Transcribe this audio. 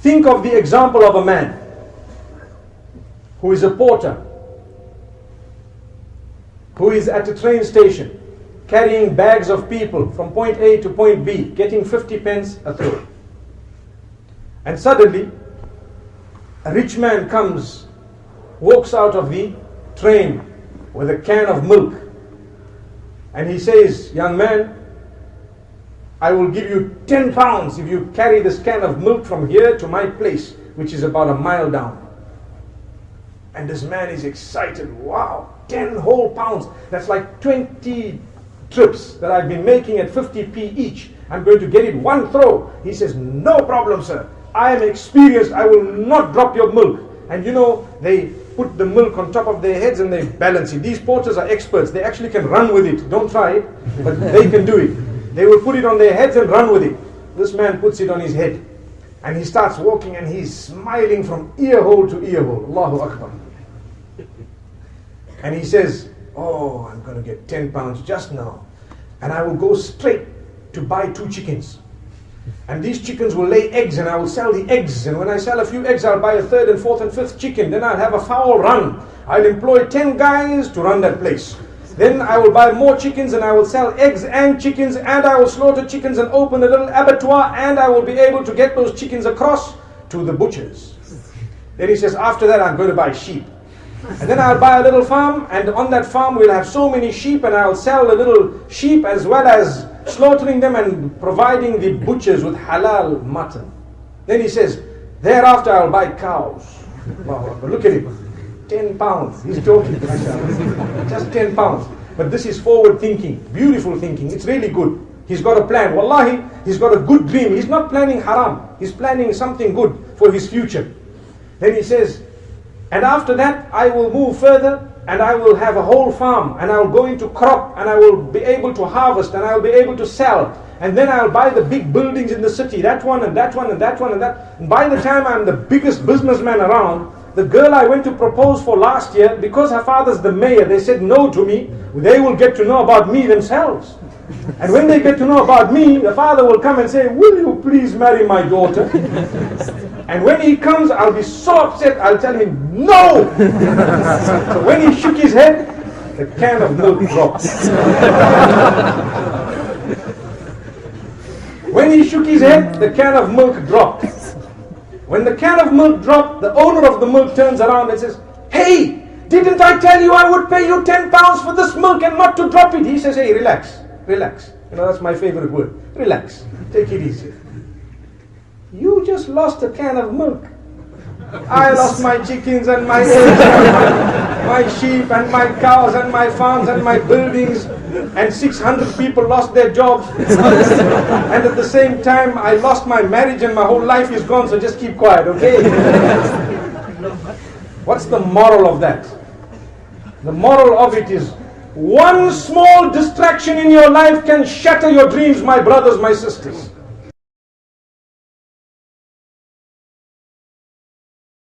Think of the example of a man who is a porter, who is at a train station, carrying bags of people from point A to point B, getting 50 pence a throw. And suddenly, a rich man comes, walks out of the train with a can of milk, and he says, young man, I will give you 10 pounds if you carry this can of milk from here to my place, which is about a mile down. And this man is excited. Wow, 10 whole pounds. That's like 20 trips that I've been making at 50p each. I'm going to get it one throw. He says, no problem, sir. I am experienced. I will not drop your milk. And you know, they put the milk on top of their heads and they balance it. These porters are experts. They actually can run with it. Don't try it, but they can do it. They will put it on their heads and run with it. This man puts it on his head. And he starts walking and he's smiling from ear hole to ear hole. Allahu Akbar. And he says, oh, I'm going to get 10 pounds just now. And I will go straight to buy 2 chickens. And these chickens will lay eggs and I will sell the eggs. And when I sell a few eggs, I'll buy a 3rd and 4th and 5th chicken. Then I'll have a fowl run. I'll employ 10 guys to run that place. Then I will buy more chickens and I will sell eggs and chickens, and I will slaughter chickens and open a little abattoir, and I will be able to get those chickens across to the butchers. Then he says, after that I'm going to buy sheep. And then I'll buy a little farm, and on that farm we'll have so many sheep, and I'll sell a little sheep as well as slaughtering them and providing the butchers with halal mutton. Then he says, thereafter I'll buy cows. Wow, look at him. 10 pounds. He's talking. Just 10 pounds. But this is forward thinking, beautiful thinking. It's really good. He's got a plan. Wallahi, he's got a good dream. He's not planning haram. He's planning something good for his future. Then he says, and after that I will move further and I will have a whole farm and I will go into crop and I will be able to harvest and I will be able to sell. And then I'll buy the big buildings in the city, that one and that one and that one and that. And by the time I'm the biggest businessman around, the girl I went to propose for last year, because her father's the mayor, they said no to me. They will get to know about me themselves. And when they get to know about me, the father will come and say, will you please marry my daughter? And when he comes, I'll be so upset, I'll tell him, no! So when he shook his head, the can of milk dropped. When he shook his head, the can of milk dropped. When the can of milk dropped, the owner of the milk turns around and says, hey, didn't I tell you I would pay you 10 pounds for this milk and not to drop it? He says, hey, relax, relax. You know, that's my favorite word. Relax, take it easy. You just lost a can of milk. I lost my chickens and my eggs and my sheep and my cows and my farms and my buildings, and 600 people lost their jobs. And at the same time, I lost my marriage and my whole life is gone, so just keep quiet, okay? What's the moral of that? The moral of it is, one small distraction in your life can shatter your dreams, my brothers, my sisters.